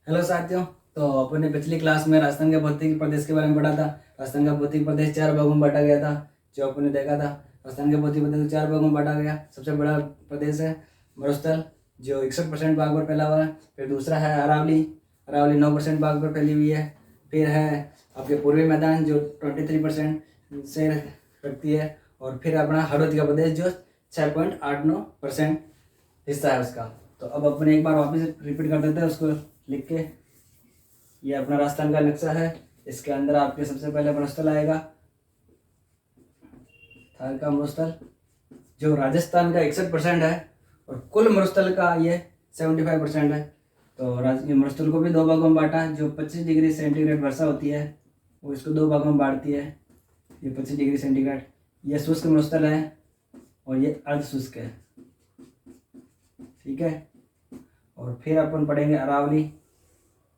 Hello साथियों। तो अपने पिछली क्लास में राजस्थान के भौतिक प्रदेश के बारे में पढ़ा था। राजस्थान का भौतिक प्रदेश 4 भागों में बांटा गया था। जो अपने देखा था, राजस्थान के भौतिक प्रदेश को 4 भागों में बांटा गया। सबसे बड़ा प्रदेश है मरुस्थल, जो 61% भाग पर फैला हुआ है। फिर दूसरा है अरावली, अरावली 9% भाग पर फैली हुई है। फिर है आपके पूर्वी मैदान, जो 23% से रखती है। और फिर अपना हड़ौती का प्रदेश, जो 6.89% हिस्सा है उसका। तो अब अपने एक बार वापस रिपीट कर देते हैं उसको लिख के। ये अपना राजस्थान का नक्शा है। इसके अंदर आपके सबसे पहले मरुस्थल आएगा, थार का मरुस्थल, जो राजस्थान का 61% है और कुल मरुस्थल का ये 75% है। तो ये मरुस्थल को भी 2 भागों में बांटा। जो 25 डिग्री सेंटीग्रेड वर्षा होती है वो इसको 2 भागों में बांटती है। ये 25 डिग्री सेंटीग्रेड ये शुष्क मरुस्थल है और ये अर्ध शुष्क है। ठीक है। और फिर अपन पढ़ेंगे अरावली,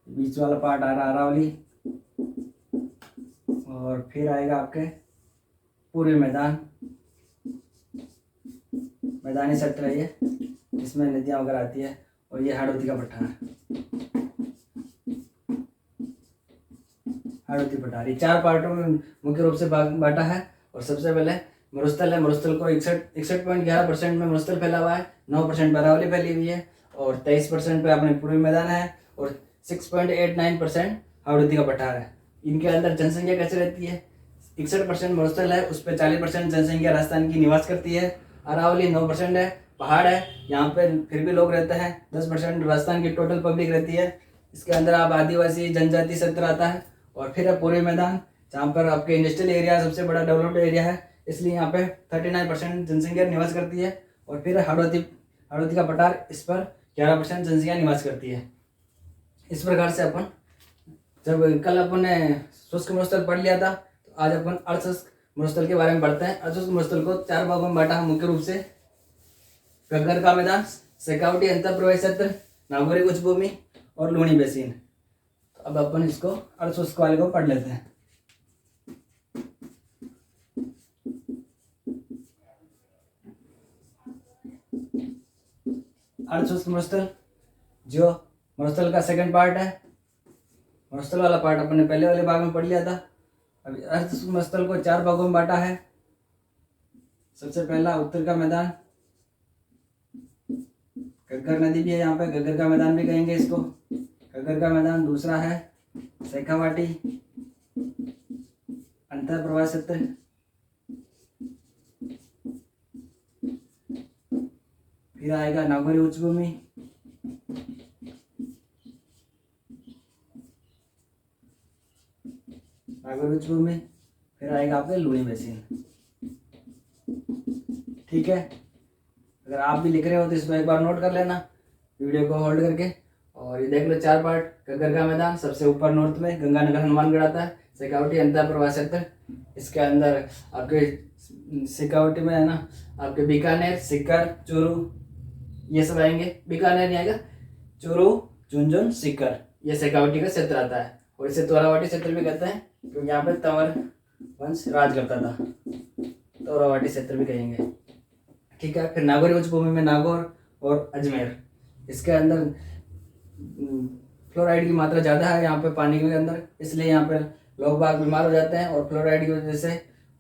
बीच वाला पार्ट आ रहा अरावली। और फिर आएगा आपके पूर्वी मैदान, मैदानी क्षेत्र है ये, जिसमें नदियाँ वगैरह आती है। और ये हड़ौती का पठार है, हड़ौती पठार। ये 4 पार्टों में मुख्य रूप से बांटा है। और सबसे पहले मरुस्थल है। मरुस्थल को 61.11% में मरुस्थल फैला हुआ है। 9% अरावली फैली हुई है और 23% पे अपने पूर्वी मैदान है और 6.89% हड़ौती का पठार है। इनके अंदर जनसंख्या कैसे रहती है? 61% मरुस्थल है, उस पर 40% जनसंख्या राजस्थान की निवास करती है। अरावली 9% है, पहाड़ है, यहाँ पे फिर भी लोग रहते हैं। 10% राजस्थान की टोटल पब्लिक रहती है। इसके अंदर आप आदिवासी जनजाति क्षेत्र आता है। और फिर है पूर्वी मैदान, जहाँ पर आपके इंडस्ट्रियल एरिया सबसे बड़ा डेवलप्ड एरिया है, इसलिए यहाँ पे 39% जनसंख्या निवास करती है। और फिर हड़ौती, हड़ौती का पठार, इस पर 11% जनसंख्या निवास करती है। इस प्रकार से अपन, जब कल अपन ने शुष्क मरुस्थल पढ़ लिया था, तो आज अपन अर्धशुष्क मरुस्थल के बारे में पढ़ते हैं। अर्धशुष्क मरुस्थल को 4 भागों में बांटा है मुख्य रूप से, घग्गर का मैदान, शेखावटी अंतःप्रवेश क्षेत्र, नागौरी उच्च भूमि और लूणी बेसिन। तो अब अपन इसको अर्धशुष्क वाले को पढ़ लेते हैं। अर्धशुष्क मरुस्थल, जो मरुस्थल का सेकंड पार्ट है। मरुस्थल वाला पार्ट अपन ने पहले वाले भाग में पढ़ लिया था। अभी अर्धशुष्क मरुस्थल को 4 भागों में बांटा है। सबसे पहला उत्तर का मैदान, घग्गर नदी भी है यहाँ पे, घग्गर का मैदान भी कहेंगे इसको, घग्गर का मैदान। दूसरा है शेखावाटी अंतःप्रवाह क्षेत्र। फिर आएगा नागौरी उच्च भूमि, नागौरी उच्च भूमि। फिर आएगा आपके लूणी बेसिन। ठीक है। अगर आप भी लिख रहे हो तो इसको एक बार नोट कर लेना, वीडियो को होल्ड करके। और ये देख लो 4 पार्ट। घग्गर का मैदान सबसे ऊपर नॉर्थ में, गंगानगर हनुमानगढ़ आता है। शेखावटी अंतःप्रवाह क्षेत्र, इसके अंदर आपके शेखावटी में है ना, आपके बीकानेर, सीकर, चूरू, ये सब आएंगे। बीकानेर नहीं आएगा, चूरू, झुंझुनू, सीकर, ये शेखावटी का क्षेत्र आता है। और इसे तोरावाटी क्षेत्र भी कहते हैं, क्योंकि यहाँ पे तंवर वंश राज करता था। तोरावाटी क्षेत्र भी कहेंगे। ठीक है। फिर नागौरी उच्च भूमि में नागौर और अजमेर, इसके अंदर फ्लोराइड की मात्रा ज़्यादा है यहाँ पे पानी के अंदर, इसलिए यहाँ पे लोग बाग बीमार हो जाते हैं। और फ्लोराइड की वजह से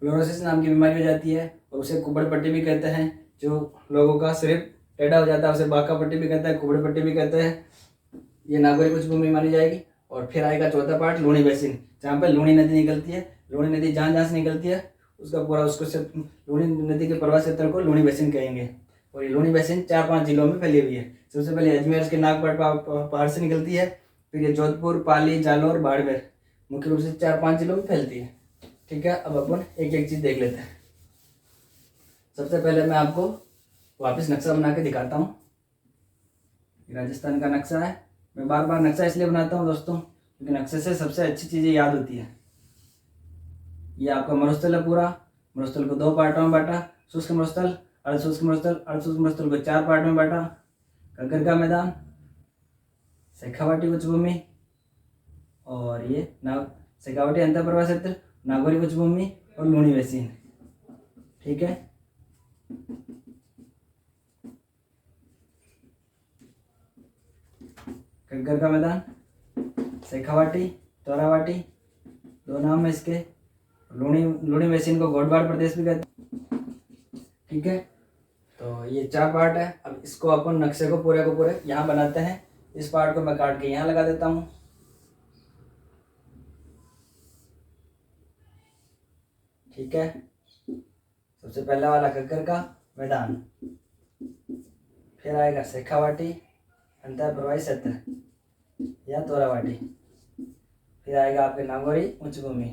फ्लोरोसिस नाम की बीमारी हो जाती है, और उसे कुबड़ पट्टी भी कहते हैं। जो लोगों का सिर टेढ़ा हो जाता है उसे बाका पट्टी भी कहते हैं, कुबड़ पट्टी भी कहते हैं। ये नागौरी उच्च भूमि मानी जाएगी। और फिर आएगा चौथा पार्ट, लूणी बेसिन, जहाँ पे लूणी नदी निकलती है। लूणी नदी जहाँ जहाँ से निकलती है उसका पूरा, उसको लूणी नदी के प्रवाह क्षेत्र को लूणी बेसिन कहेंगे। और ये लूणी बेसिन 4-5 जिलों में फैली हुई है। सबसे पहले अजमेर के नागपाट पहाड़ से निकलती है। फिर ये जोधपुर, पाली, जालौर, बाड़मेर, मुख्य रूप से 4-5 जिलों में फैलती है। ठीक है। अब अपन एक एक चीज़ देख लेते हैं। सबसे पहले मैं आपको वापस नक्शा बना के दिखाता हूँ। राजस्थान का नक्शा है। मैं बार बार नक्शा इसलिए बनाता हूँ दोस्तों, क्योंकि नक्शे से सबसे अच्छी चीज़ें याद होती है। ये आपका मरुस्थल है पूरा। मरुस्थल को 2 पार्टों में बांटा, शुष्क मरुस्थल, अर्धशुष्क मरुस्थल। अर्धशुष्क मरुस्थल को 4 पार्ट में बांटा, घग्गर का मैदान, शेखावाटी उच्च भूमि, और ये शेखावाटी अंतःप्रवाह क्षेत्र, नागौरी उच्च भूमि और लूणी बेसिन। ठीक है। घग्गर का मैदान, शेखावाटी, तोरावाटी, दो नाम है इसके। लूणी लूणी बेसिन को गोडवाड़ प्रदेश भी कहते हैं। ठीक है, तो ये 4 पार्ट है। अब इसको अपन नक्शे को पूरे यहाँ बनाते हैं। इस पार्ट को मैं काट के यहाँ लगा देता हूँ। ठीक है, सबसे पहला वाला घग्गर का मैदान, फिर आएगा शेखावाटी, अंतर प्रवाही क्षेत्र या तोरावाटी, फिर आएगा आपके नागौरी उच्च भूमि।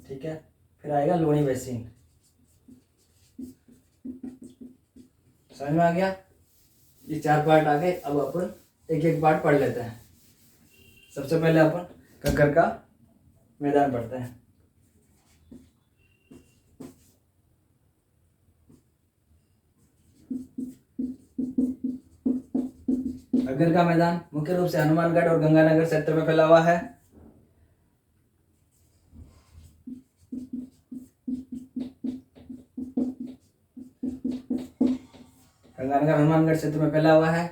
ठीक है, फिर आएगा लूणी बेसिन। समझ में आ गया? ये 4 पार्ट आ गए। अब अपन एक एक पार्ट पढ़ लेते हैं। सबसे पहले अपन घग्गर का मैदान पढ़ते हैं। घग्गर का मैदान मुख्य रूप से हनुमानगढ़ और गंगानगर क्षेत्र में फैला हुआ है। गंगानगर हनुमानगढ़ क्षेत्र में फैला हुआ है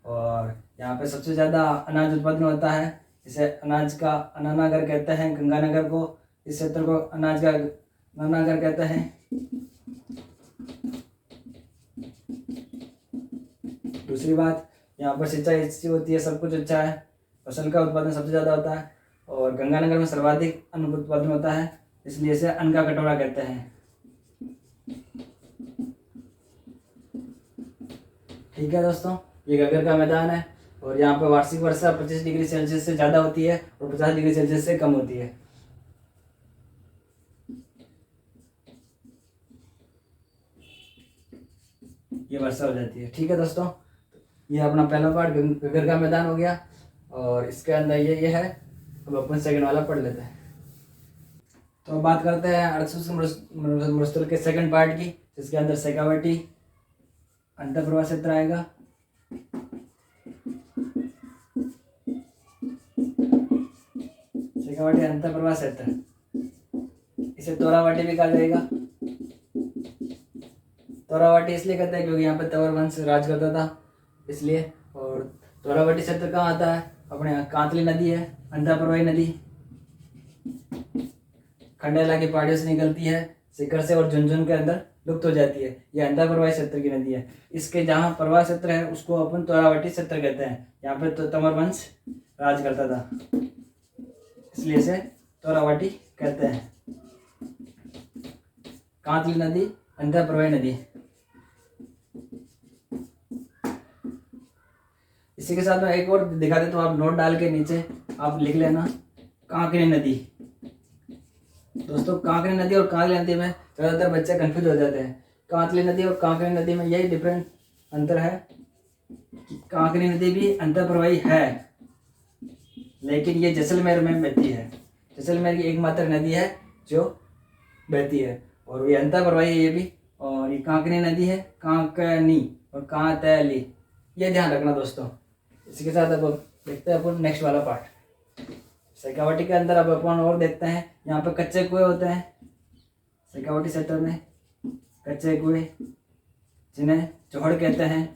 और यहाँ पे सबसे ज़्यादा अनाज उत्पादन होता है। इसे अनाज का अनानागर कहते हैं। गंगानगर को, इस क्षेत्र को अनाज का अनानागर कहते हैं। दूसरी बात, यहाँ पर सिंचाई अच्छी होती है, सब कुछ अच्छा है। फसल का उत्पादन सबसे ज़्यादा होता है और गंगानगर में सर्वाधिक अन्न उत्पादन होता है, इसलिए इसे अन्न का कटोरा कहते हैं। ठीक है दोस्तों, ये घग्गर का मैदान है और यहाँ पर वार्षिक वर्षा 25 डिग्री सेल्सियस से ज़्यादा होती है और 50 डिग्री सेल्सियस से कम होती है। ये वर्षा हो जाती है। ठीक है दोस्तों, ये अपना पहला पार्ट घग्गर का मैदान हो गया और इसके अंदर ये है। अब अपन सेकंड वाला पढ़ लेते हैं। तो बात करते हैं अर्धशुष्क मरुस्थल के सेकंड पार्ट की, जिसके अंदर शेखावाटी अंतःप्रवाह क्षेत्र आएगा। शेखावाटी अंतःप्रवाह क्षेत्र, इसे तोरावाटी भी कहा जाएगा। तोरावाटी इसलिए कहते हैं क्योंकि यहाँ पे तंवर वंश राज करता था, इसलिए। और तोरावाटी क्षेत्र कहाँ आता है? अपने यहाँ कांतली नदी है, अंतःप्रवाही नदी, खंडेला की पहाड़ियों से निकलती है, शिखर से और झुंझुनू के अंदर लुप्त हो जाती है। यह अंतःप्रवाही क्षेत्र की नदी है। इसके जहाँ प्रवाह क्षेत्र है उसको अपन तोरावाटी क्षेत्र कहते हैं। यहाँ पे तो तंवर वंश राज करता था, इसलिए इसे तोरावाटी कहते हैं। कांतली नदी, अंतःप्रवाही नदी। इसी के साथ में एक और दिखा दे, तो आप नोट डाल के नीचे आप लिख लेना, कांकरी नदी। दोस्तों, कांकरी नदी और कांतली नदी में ज़्यादातर बच्चे कंफ्यूज हो जाते हैं। कांतली नदी और कांकरी नदी में यही डिफरेंट अंतर है कि कांकरी नदी भी अंतःप्रवाही है, लेकिन ये जैसलमेर में बहती है। जैसलमेर की एकमात्र नदी है जो बहती है और ये अंतःप्रवाही है ये भी। और ये कांकरी नदी है, कांकनी और कांतली, ये ध्यान रखना दोस्तों। इसी के साथ अब देखते हैं अपन नेक्स्ट वाला पार्ट। शेखावाटी के अंदर अब अपन और देखते हैं, यहाँ पे कच्चे कुएं होते हैं। शेखावाटी क्षेत्र में कच्चे कुएं, जिन्हें जोहड़ कहते हैं,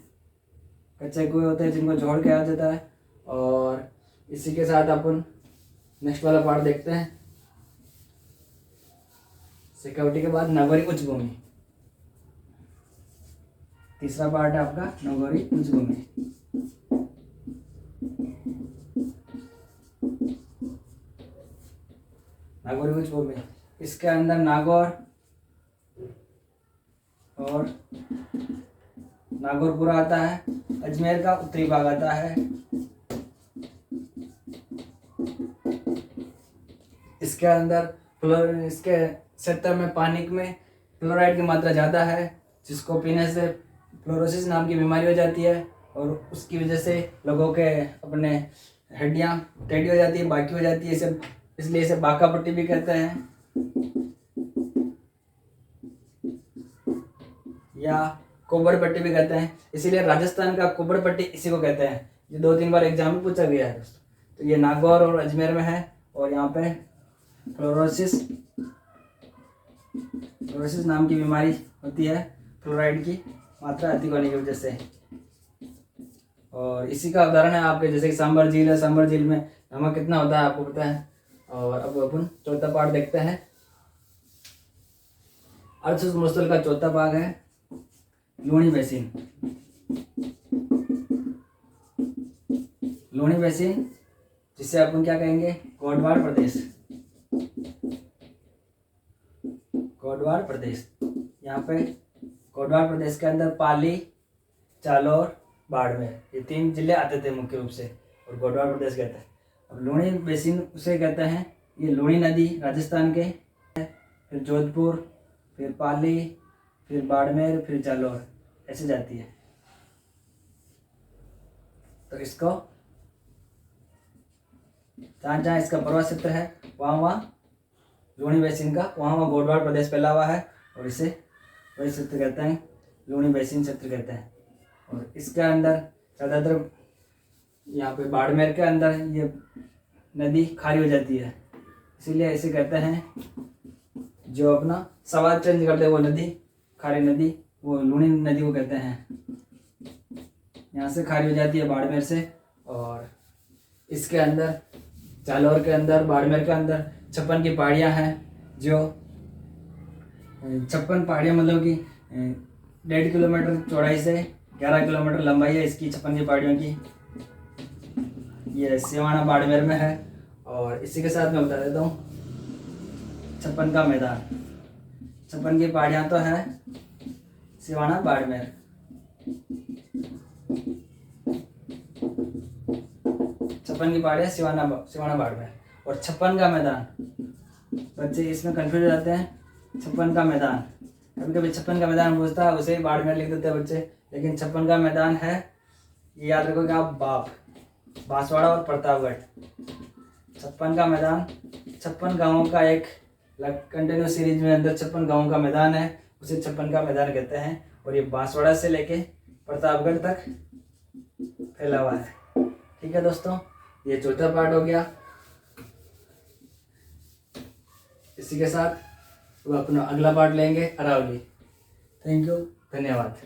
कच्चे कुएं होते हैं जिनको जोहड़ कहा जाता है। और इसी के साथ अपन नेक्स्ट वाला पार्ट देखते हैं। शेखावाटी के बाद नागौरी उच्च भूमि, तीसरा पार्ट है आपका नागौरी उच्च भूमि। नागौरी उच्च भूमि, इसके अंदर नागौर और नागौरपुरा आता है। अजमेर का उत्तरी भाग आता है। इसके अंदर इसके क्षेत्र में पानी में फ्लोराइड की मात्रा ज़्यादा है, जिसको पीने से फ्लोरोसिस नाम की बीमारी हो जाती है और उसकी वजह से लोगों के अपने हड्डियाँ टेढ़ी हो जाती है, बाकी हो जाती है, इसे इसलिए इसे बाका पट्टी भी कहते हैं या कोबर पट्टी भी कहते हैं। इसीलिए राजस्थान का कोबर पट्टी इसी को कहते हैं। ये 2-3 बार एग्जाम में पूछा गया है दोस्तों। तो ये नागौर और अजमेर में है और यहाँ पे फ्लोरोसिस नाम की बीमारी होती है, फ्लोराइड की मात्रा अधिक होने की वजह से। और इसी का उदाहरण है आपके, जैसे कि सांबर झील है, सांबर झील में नमक कितना होता है आपको पता है। और अब अपन चौथा पार्ट देखते हैं। अर्ध मरुस्थल का चौथा भाग है लूणी बेसिन। लूणी बेसिन जिसे अपन क्या कहेंगे, कोटवाड़ प्रदेश। कोटवाड़ प्रदेश, यहाँ पे कोटवाड़ प्रदेश के अंदर पाली, जालौर, बाड़मेर, ये 3 जिले आते थे मुख्य रूप से, और कोटवाड़ प्रदेश कहते हैं। अब लूणी बेसिन उसे कहते हैं, ये लूणी नदी राजस्थान के, फिर जोधपुर, फिर पाली, फिर बाड़मेर, फिर जालौर, ऐसे जाती है। तो इसको जहाँ जहाँ इसका प्रवाह क्षेत्र है वहाँ वहाँ लूणी बेसिन का, वहाँ वहाँ कोटवाड़ प्रदेश फैला हुआ है, और इसे वही क्षेत्र कहते हैं, लूणी बेसिन क्षेत्र कहते हैं। और इसके अंदर ज़्यादातर यहाँ पे बाड़मेर के अंदर ये नदी खारी हो जाती है, इसीलिए इसे कहते हैं, जो अपना सवाल चेंज करते हैं वो नदी, खारी नदी, वो लूणी नदी को कहते हैं। यहाँ से खारी हो जाती है बाड़मेर से। और इसके अंदर जालौर के अंदर, बाड़मेर के अंदर 56 की पहाड़ियाँ हैं, जो 56 पहाड़ियाँ मतलब कि 1.5 किलोमीटर चौड़ाई से 11 किलोमीटर लंबाई है इसकी 56 की पहाड़ियों की। ये सिवाना बाड़मेर में है। और इसी के साथ मैं बता देता हूँ 56 का मैदान। 56 की पहाड़ियाँ तो है सिवाना बाड़मेर। 56 की पहाड़ियाँ सिवाना बाड़मेर। और 56 का मैदान, बच्चे इसमें कंफ्यूज हो जाते हैं। 56 का मैदान, कभी कभी 56 का मैदान पूछता है, उसे ही बाड़मेर लिख देते हैं बच्चे, लेकिन 56 का मैदान है, ये याद रखोगे आप, बांसवाड़ा और प्रतापगढ़। 56 का मैदान 56 गांवों का एक कंटिन्यूस सीरीज में अंदर 56 गांवों का मैदान है, उसे 56 का मैदान कहते हैं। और ये बांसवाड़ा से लेके प्रतापगढ़ तक फैला हुआ है। ठीक है दोस्तों, ये चौथा पार्ट हो गया। इसी के साथ वो अपना अगला पार्ट लेंगे अरावली। थैंक यू, धन्यवाद।